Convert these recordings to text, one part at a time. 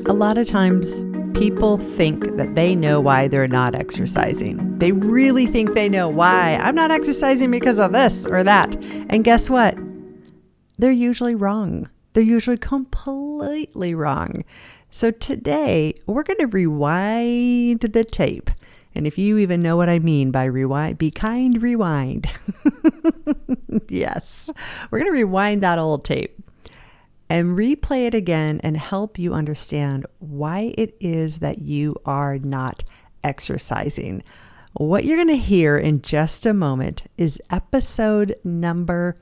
A lot of times people think that they know why they're not exercising. They really think they know why. I'm not exercising because of this or that. And guess what? They're usually wrong. They're usually completely wrong. So today we're going to rewind the tape. And if you even know what I mean by rewind, be kind, rewind. Yes, we're going to rewind that old tape and replay it again and help you understand why it is that you are not exercising. What you're going to hear in just a moment is episode number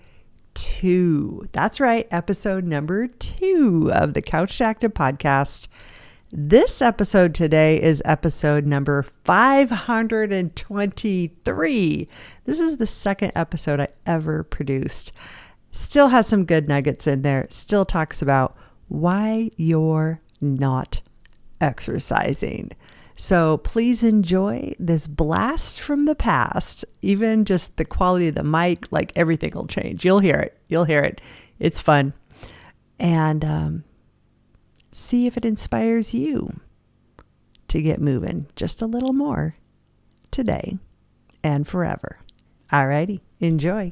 2. That's right, episode number 2 of the Couch to Active podcast. This episode today is episode number 523. This is the second episode I ever produced. Still has some good nuggets in there. Still talks about why you're not exercising. So please enjoy this blast from the past. Even just the quality of the mic, like everything will change. You'll hear it. You'll hear it. It's fun. And see if it inspires you to get moving just a little more today and forever. Alrighty, enjoy.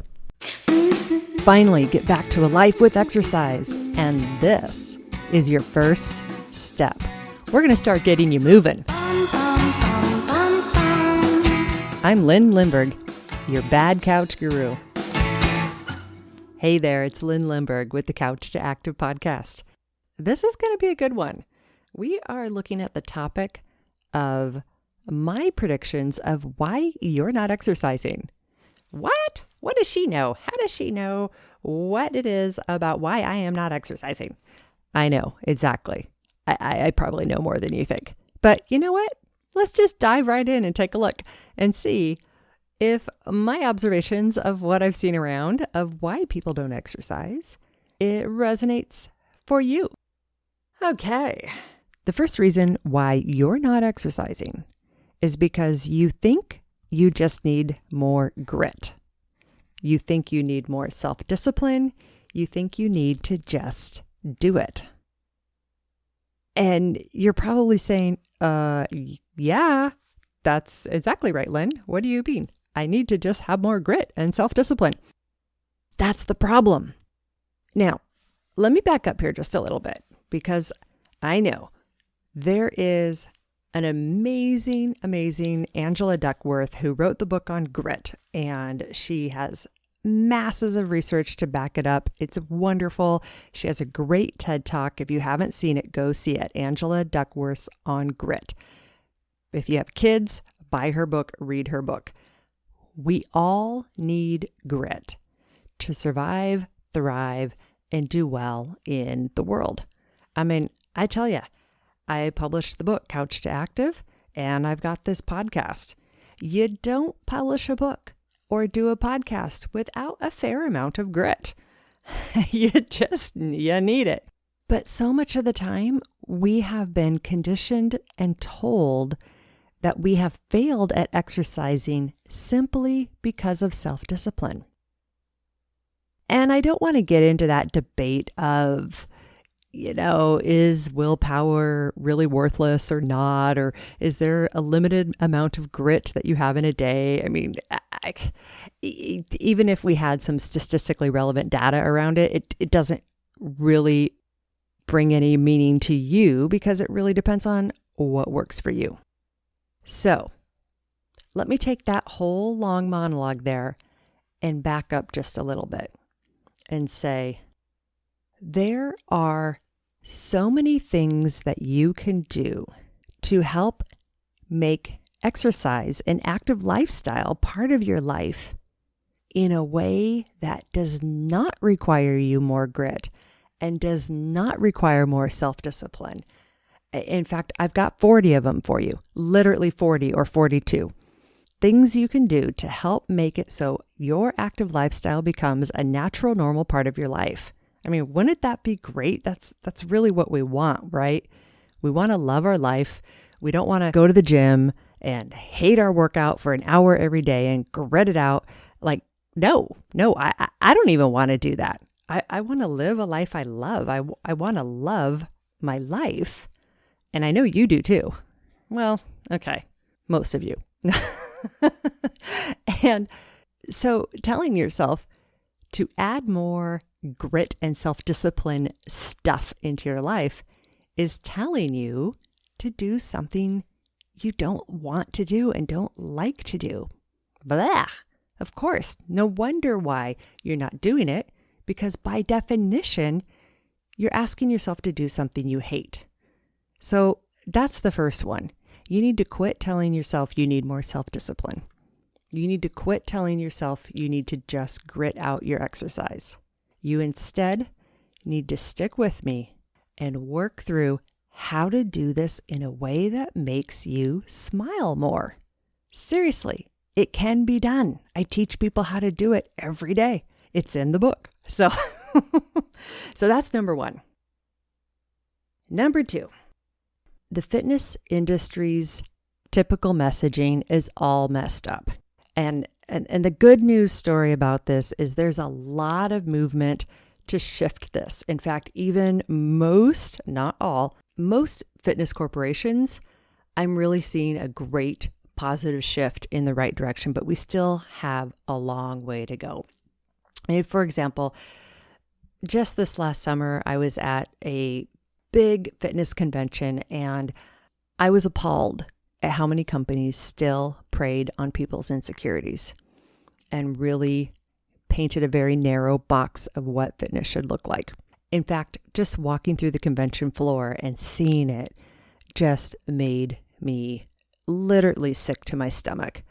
Finally, get back to a life with exercise. And this is your first step. We're going to start getting you moving. I'm Lynn Lindberg, your bad couch guru. Hey there, it's Lynn Lindberg with the Couch to Active podcast. This is going to be a good one. We are looking at the topic of my predictions of why you're not exercising. What? What does she know? How does she know what it is about why I am not exercising? I know, exactly. I probably know more than you think. But you know what? Let's just dive right in and take a look and see if my observations of what I've seen around of why people don't exercise, it resonates for you. Okay. The first reason why you're not exercising is because you think you just need more grit. You think you need more self-discipline. You think you need to just do it. And you're probably saying, yeah, that's exactly right, Lynn. What do you mean? I need to just have more grit and self-discipline. That's the problem. Now, let me back up here just a little bit because I know there is an amazing, amazing Angela Duckworth who wrote the book on grit, and she has masses of research to back it up. It's wonderful. She has a great TED Talk. If you haven't seen it, go see it. Angela Duckworth's on grit. If you have kids, buy her book, read her book. We all need grit to survive, thrive, and do well in the world. I mean, I tell you, I published the book, Couch to Active, and I've got this podcast. You don't publish a book or do a podcast without a fair amount of grit. You need it. But so much of the time, we have been conditioned and told that we have failed at exercising simply because of self-discipline. And I don't want to get into that debate of, is willpower really worthless or not? Or is there a limited amount of grit that you have in a day? I mean, even if we had some statistically relevant data around it, it doesn't really bring any meaning to you because it really depends on what works for you. So let me take that whole long monologue there and back up just a little bit and say, there are so many things that you can do to help make exercise an active lifestyle part of your life in a way that does not require you more grit and does not require more self-discipline. In fact, I've got 40 of them for you, literally 40 or 42. Things you can do to help make it so your active lifestyle becomes a natural, normal part of your life. I mean, wouldn't that be great? That's really what we want, right? We want to love our life. We don't want to go to the gym and hate our workout for an hour every day and grit it out. Like, no, I don't even want to do that. I want to live a life I love. I want to love my life And I know you do too. Well, okay, most of you. And so telling yourself to add more grit and self-discipline stuff into your life is telling you to do something you don't want to do and don't like to do. Blah. Of course, no wonder why you're not doing it, because by definition, you're asking yourself to do something you hate. So that's the first one. You need to quit telling yourself you need more self-discipline. You need to quit telling yourself you need to just grit out your exercise. You instead need to stick with me and work through how to do this in a way that makes you smile more. Seriously, it can be done. I teach people how to do it every day. It's in the book. So that's number one. Number two, the fitness industry's typical messaging is all messed up. And the good news story about this is there's a lot of movement to shift this. In fact, even most, not all, most fitness corporations, I'm really seeing a great positive shift in the right direction, but we still have a long way to go. And for example, just this last summer, I was at a big fitness convention and I was appalled at how many companies still preyed on people's insecurities and really painted a very narrow box of what fitness should look like. In fact, just walking through the convention floor and seeing it just made me literally sick to my stomach.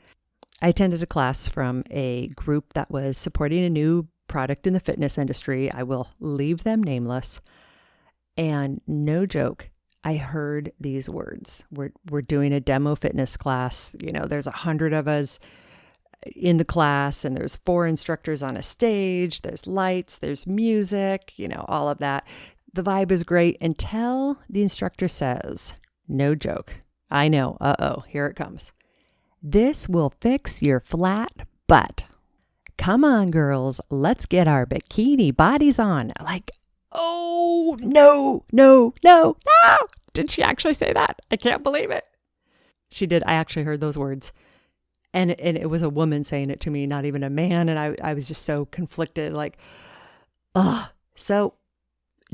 I attended a class from a group that was supporting a new product in the fitness industry. I will leave them nameless. And no joke, I heard these words. We're doing a demo fitness class. You know, there's 100 of us in the class and there's 4 instructors on a stage. There's lights, there's music, you know, all of that. The vibe is great until the instructor says, no joke. I know, here it comes. This will fix your flat butt. Come on, girls, let's get our bikini bodies on. Like, oh, no. Did she actually say that? I can't believe it. She did. I actually heard those words. And it was a woman saying it to me, not even a man. And I was just so conflicted, like, So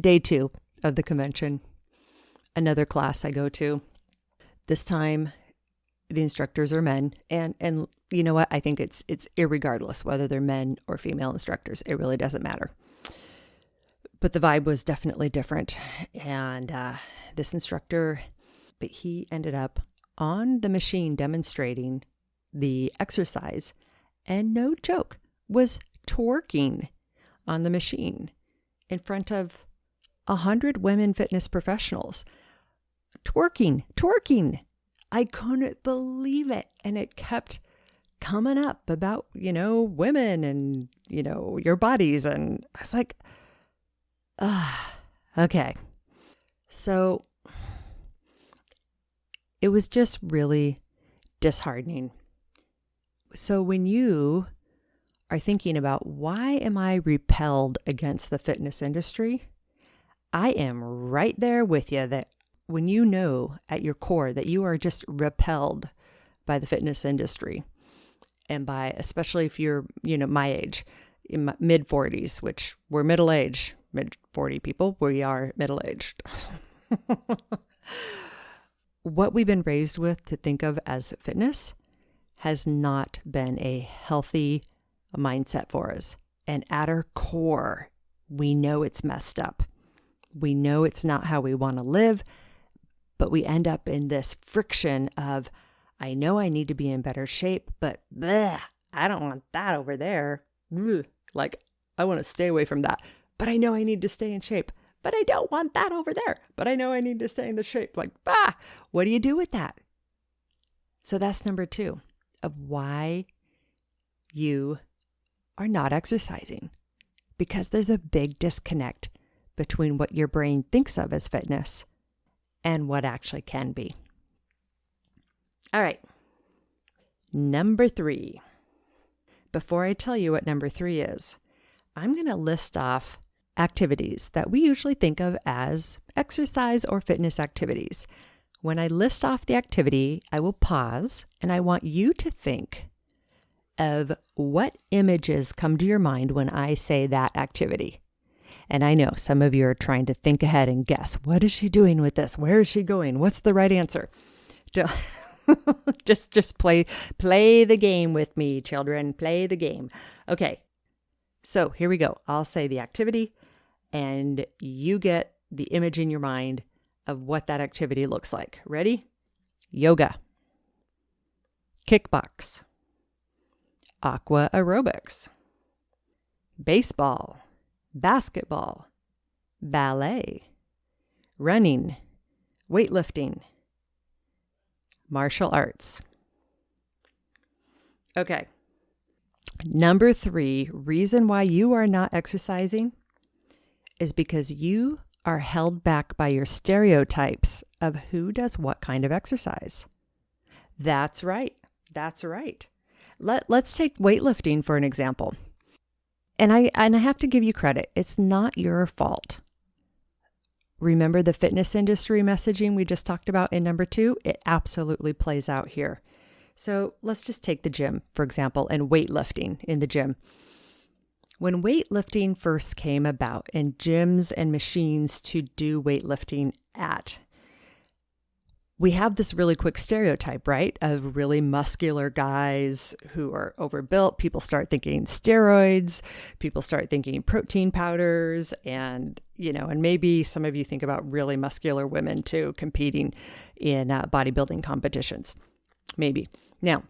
day 2 of the convention, another class I go to. This time, the instructors are men. And you know what? I think it's irregardless whether they're men or female instructors. It really doesn't matter. But the vibe was definitely different. And this instructor, but he ended up on the machine demonstrating the exercise, and no joke, was twerking on the machine in front of 100 women fitness professionals. Twerking. I couldn't believe it. And it kept coming up about, you know, women and, you know, your bodies. And I was like, okay. So it was just really disheartening. So when you are thinking about why am I repelled against the fitness industry, I am right there with you that when you know at your core that you are just repelled by the fitness industry and by, especially if you're, you know, my age, in my mid 40s, which we're middle age, mid 40 people, we are middle aged. What we've been raised with to think of as fitness has not been a healthy mindset for us. And at our core, we know it's messed up. We know it's not how we want to live, but we end up in this friction of, I know I need to be in better shape, but I don't want that over there. Like, I want to stay away from that, but I know I need to stay in shape, but I don't want that over there, but I know I need to stay in the shape. Like, what do you do with that? So that's number 2 of why you are not exercising, because there's a big disconnect between what your brain thinks of as fitness and what actually can be. All right. Number 3. Before I tell you what number 3 is, I'm going to list off activities that we usually think of as exercise or fitness activities. When I list off the activity, I will pause and I want you to think of what images come to your mind when I say that activity. And I know some of you are trying to think ahead and guess, what is she doing with this? Where is she going? What's the right answer? Just play the game with me, children. Play the game. Okay. So here we go. I'll say the activity and you get the image in your mind of what that activity looks like. Ready? Yoga, kickbox, aqua aerobics, baseball, basketball, ballet, running, weightlifting, martial arts. Okay. Number 3, reason why you are not exercising is because you are held back by your stereotypes of who does what kind of exercise. That's right. That's right. Let's take weightlifting for an example. And I have to give you credit. It's not your fault. Remember the fitness industry messaging we just talked about in number 2? It absolutely plays out here. So let's just take the gym, for example, and weightlifting in the gym. When weightlifting first came about and gyms and machines to do weightlifting at, we have this really quick stereotype, right, of really muscular guys who are overbuilt. People start thinking steroids, people start thinking protein powders, and maybe some of you think about really muscular women too, competing in bodybuilding competitions. Maybe. Now,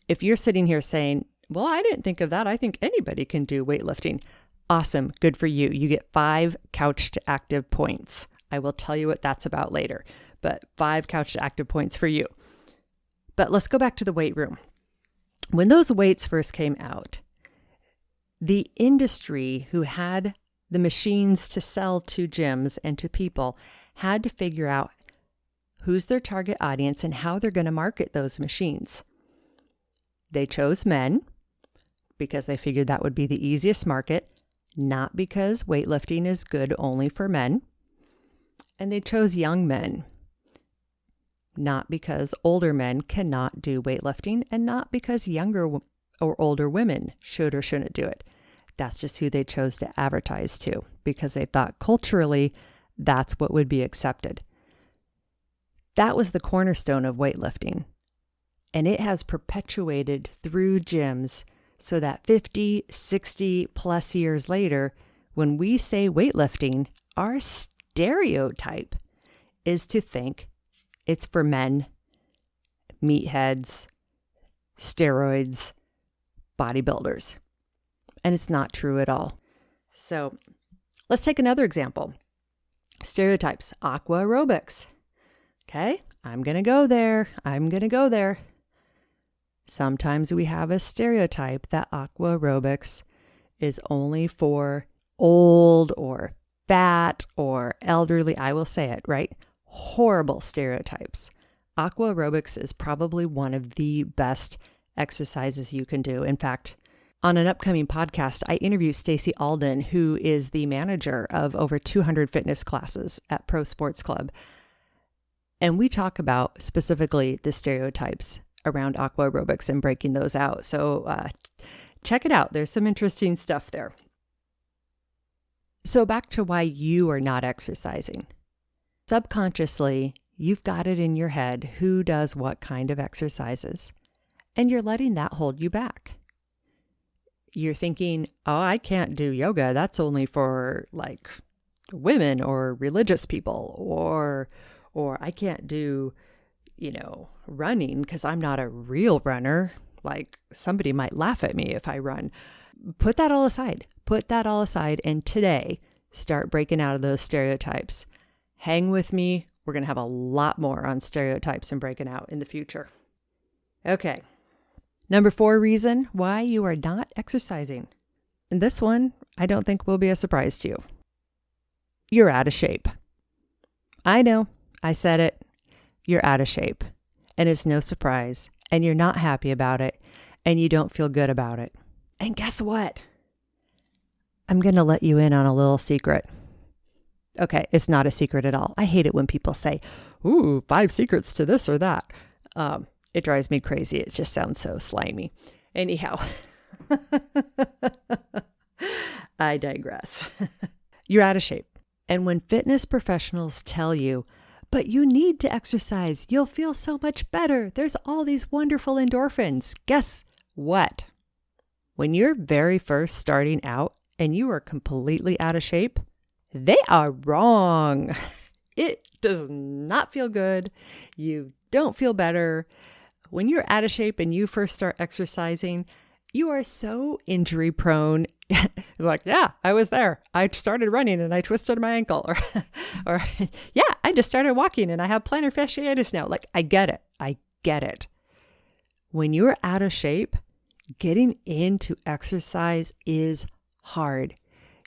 if you're sitting here saying, well, I didn't think of that. I think anybody can do weightlifting. Awesome. Good for you. You get 5 couch to active points. I will tell you what that's about later, but 5 couch to active points for you. But let's go back to the weight room. When those weights first came out, the industry who had the machines to sell to gyms and to people had to figure out who's their target audience and how they're going to market those machines. They chose men because they figured that would be the easiest market, not because weightlifting is good only for men. And they chose young men, not because older men cannot do weightlifting and not because younger or older women should or shouldn't do it. That's just who they chose to advertise to because they thought culturally that's what would be accepted. That was the cornerstone of weightlifting. And it has perpetuated through gyms so that 50, 60 plus years later, when we say weightlifting, our stereotype is to think it's for men, meatheads, steroids, bodybuilders. And it's not true at all. So let's take another example. Stereotypes, aqua aerobics. Okay, I'm going to go there. Sometimes we have a stereotype that aqua aerobics is only for old or fat or elderly. I will say it, right? Horrible stereotypes. Aqua aerobics is probably one of the best exercises you can do. In fact, on an upcoming podcast, I interviewed Stacey Alden, who is the manager of over 200 fitness classes at Pro Sports Club. And we talk about specifically the stereotypes around aqua aerobics and breaking those out. So check it out. There's some interesting stuff there. So back to why you are not exercising. Subconsciously, you've got it in your head who does what kind of exercises, and you're letting that hold you back. You're thinking, oh, I can't do yoga. That's only for like women or religious people, or I can't do running because I'm not a real runner. Like somebody might laugh at me if I run. Put that all aside. And today, start breaking out of those stereotypes. Hang with me. We're going to have a lot more on stereotypes and breaking out in the future. Okay. Number 4 reason why you are not exercising. And this one, I don't think will be a surprise to you. You're out of shape. I know. I said it. You're out of shape. And it's no surprise. And you're not happy about it. And you don't feel good about it. And guess what? I'm going to let you in on a little secret. Okay, it's not a secret at all. I hate it when people say, ooh, 5 secrets to this or that. It drives me crazy. It just sounds so slimy. Anyhow, I digress. You're out of shape. And when fitness professionals tell you, but you need to exercise, you'll feel so much better. There's all these wonderful endorphins. Guess what? When you're very first starting out and you are completely out of shape, they are wrong. It does not feel good. You don't feel better. When you're out of shape and you first start exercising, you are so injury prone. Like, yeah, I was there. I started running and I twisted my ankle. Or yeah, I just started walking and I have plantar fasciitis now. Like, I get it. I get it. When you're out of shape, getting into exercise is hard.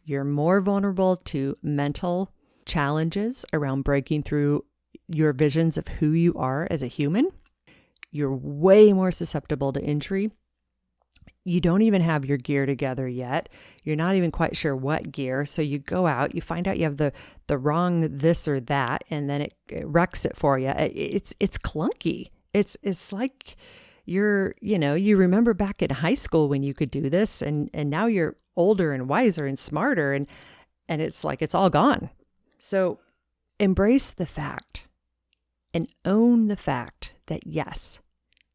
You're more vulnerable to mental challenges around breaking through your visions of who you are as a human. You're way more susceptible to injury. You don't even have your gear together yet. You're not even quite sure what gear. So you go out, you find out you have the wrong this or that, and then it wrecks it for you. It's clunky. It's like you remember back in high school when you could do this, and now you're older and wiser and smarter, and it's like it's all gone. So embrace the fact and own the fact that yes,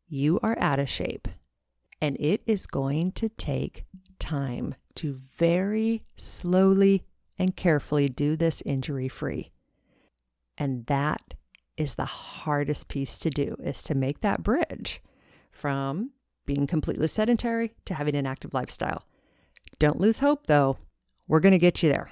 you are out of shape. And it is going to take time to very slowly and carefully do this injury-free. And that is the hardest piece to do, is to make that bridge from being completely sedentary to having an active lifestyle. Don't lose hope, though. We're going to get you there.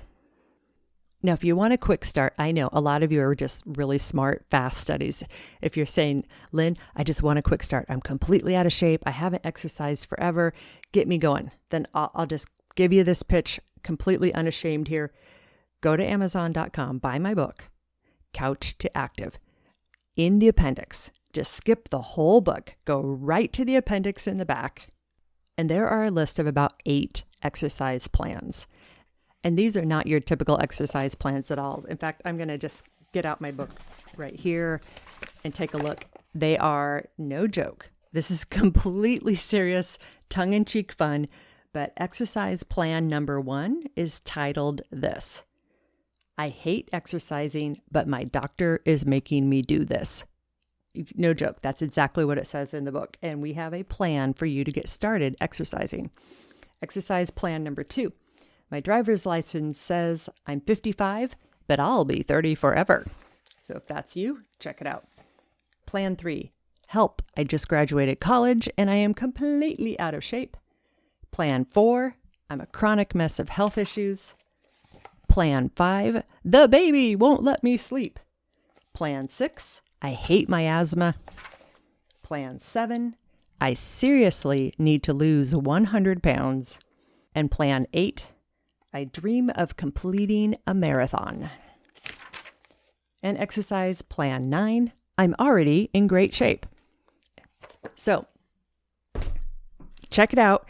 Now, if you want a quick start, I know a lot of you are just really smart, fast studies. If you're saying, Lynn, I just want a quick start. I'm completely out of shape. I haven't exercised forever. Get me going. Then I'll just give you this pitch completely unashamed here. Go to Amazon.com, buy my book, Couch to Active. In the appendix, just skip the whole book. Go right to the appendix in the back. And there are a list of about 8 exercise plans. And these are not your typical exercise plans at all. In fact, I'm going to just get out my book right here and take a look. They are no joke. This is completely serious, tongue-in-cheek fun. But exercise plan number 1 is titled this: I hate exercising, but my doctor is making me do this. No joke. That's exactly what it says in the book. And we have a plan for you to get started exercising. Exercise plan number 2. My driver's license says I'm 55, but I'll be 30 forever. So if that's you, check it out. Plan 3. Help, I just graduated college and I am completely out of shape. Plan 4. I'm a chronic mess of health issues. Plan 5. The baby won't let me sleep. Plan 6. I hate my asthma. Plan 7. I seriously need to lose 100 pounds. And Plan 8. I dream of completing a marathon. And exercise plan 9, I'm already in great shape. So, check it out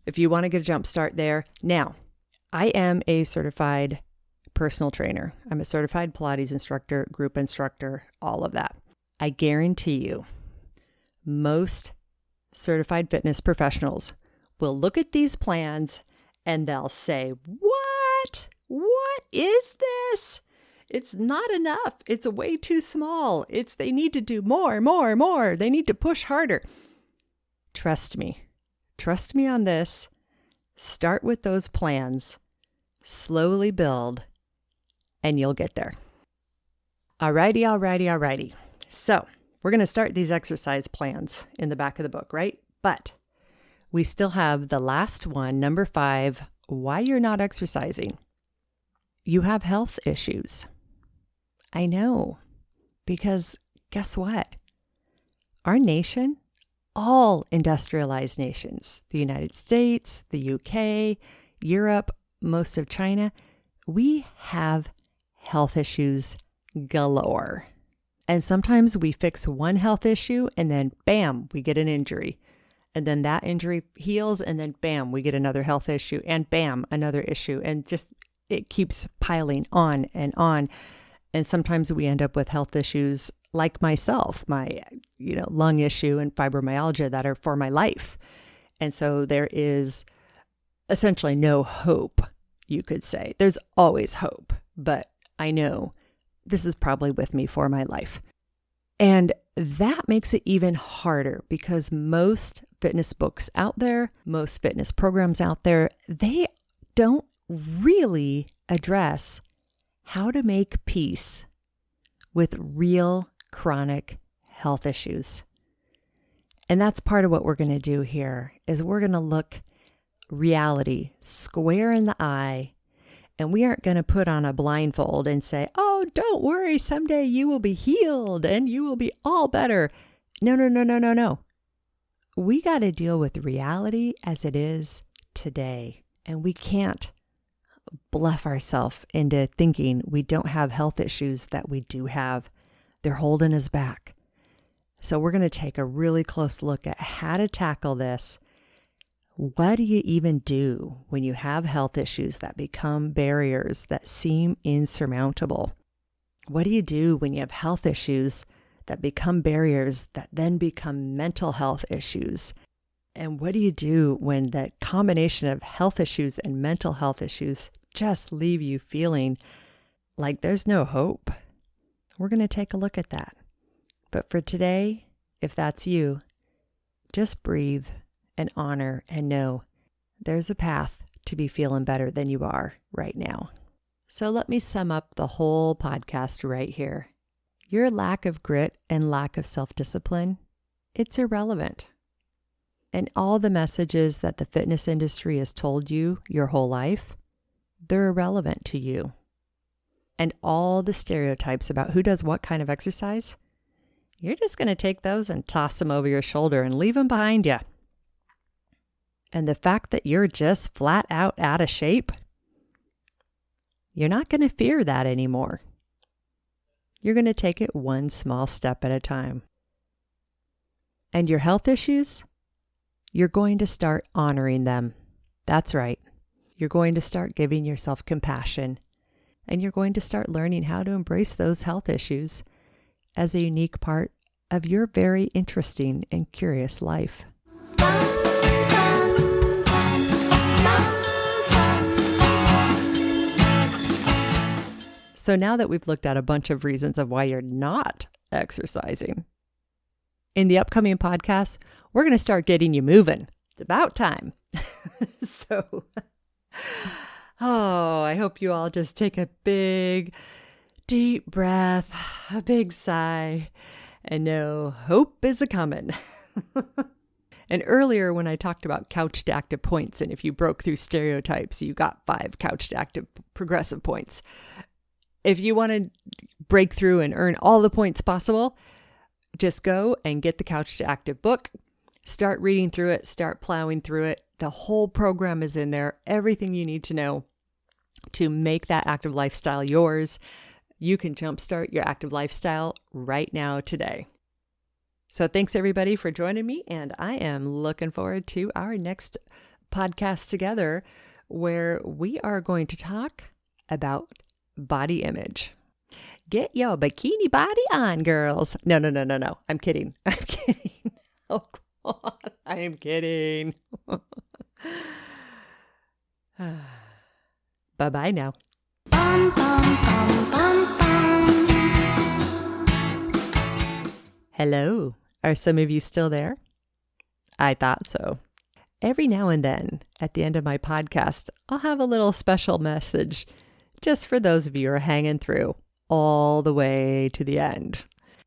if you want to get a jump start there. Now, I am a certified personal trainer. I'm a certified Pilates instructor, group instructor, all of that. I guarantee you, most certified fitness professionals will look at these plans and they'll say, what? What is this? It's not enough. It's way too small. They need to do more. They need to push harder. Trust me. Trust me on this. Start with those plans. Slowly build, and you'll get there. Alrighty. So we're going to start these exercise plans in the back of the book, right? But we still have the last one, number 5, why you're not exercising. You have health issues. I know, because guess what? Our nation, all industrialized nations, the United States, the UK, Europe, most of China, we have health issues galore. And sometimes we fix one health issue and then bam, we get an injury. And then that injury heals and then bam, we get another health issue and bam, another issue. And just it keeps piling on and on. And sometimes we end up with health issues like myself, my, lung issue and fibromyalgia that are for my life. And so there is essentially no hope, you could say. There's always hope, but I know this is probably with me for my life. And that makes it even harder because most fitness books out there, most fitness programs out there, they don't really address how to make peace with real chronic health issues. And that's part of what we're going to do here is we're going to look reality square in the eye, and we aren't going to put on a blindfold and say, oh, don't worry, someday you will be healed and you will be all better. No. We got to deal with reality as it is today. And we can't bluff ourselves into thinking we don't have health issues that we do have. They're holding us back. So we're going to take a really close look at how to tackle this. What do you even do when you have health issues that become barriers that seem insurmountable? What do you do when you have health issues that become barriers that then become mental health issues? And what do you do when that combination of health issues and mental health issues just leave you feeling like there's no hope? We're going to take a look at that. But for today, if that's you, just breathe and honor and know there's a path to be feeling better than you are right now. So let me sum up the whole podcast right here. Your lack of grit and lack of self-discipline, it's irrelevant. And all the messages that the fitness industry has told you your whole life, they're irrelevant to you. And all the stereotypes about who does what kind of exercise, you're just going to take those and toss them over your shoulder and leave them behind you. And the fact that you're just flat out of shape, you're not going to fear that anymore. You're going to take it one small step at a time. And your health issues, you're going to start honoring them. That's right. You're going to start giving yourself compassion, and you're going to start learning how to embrace those health issues as a unique part of your very interesting and curious life. So now that we've looked at a bunch of reasons of why you're not exercising, in the upcoming podcast, we're going to start getting you moving. It's about time. I hope you all just take a big, deep breath, a big sigh, and know hope is a-coming. And earlier when I talked about couch to active points, and if you broke through stereotypes, you got 5 couch to active progressive points. If you want to break through and earn all the points possible, just go and get the Couch to Active book. Start reading through it. Start plowing through it. The whole program is in there. Everything you need to know to make that active lifestyle yours. You can jumpstart your active lifestyle right now today. So thanks everybody for joining me, and I am looking forward to our next podcast together where we are going to talk about body image. Get your bikini body on, girls. No. I'm kidding. Oh, God. I am kidding. Bye-bye now. Hello. Are some of you still there? I thought so. Every now and then, at the end of my podcast, I'll have a little special message just for those of you who are hanging through all the way to the end.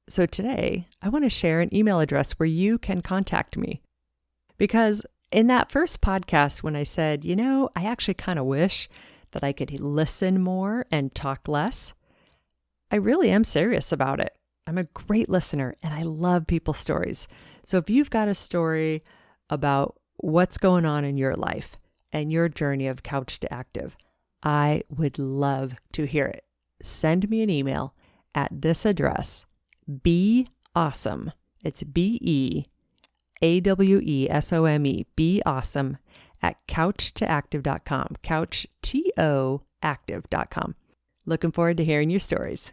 So today, I want to share an email address where you can contact me. Because in that first podcast, when I said, I actually kind of wish that I could listen more and talk less, I really am serious about it. I'm a great listener and I love people's stories. So if you've got a story about what's going on in your life and your journey of Couch to Active, I would love to hear it. Send me an email at this address, beawesome. It's BEAWESOME, beawesome at couchtoactive.com, couchtoactive.com. Looking forward to hearing your stories.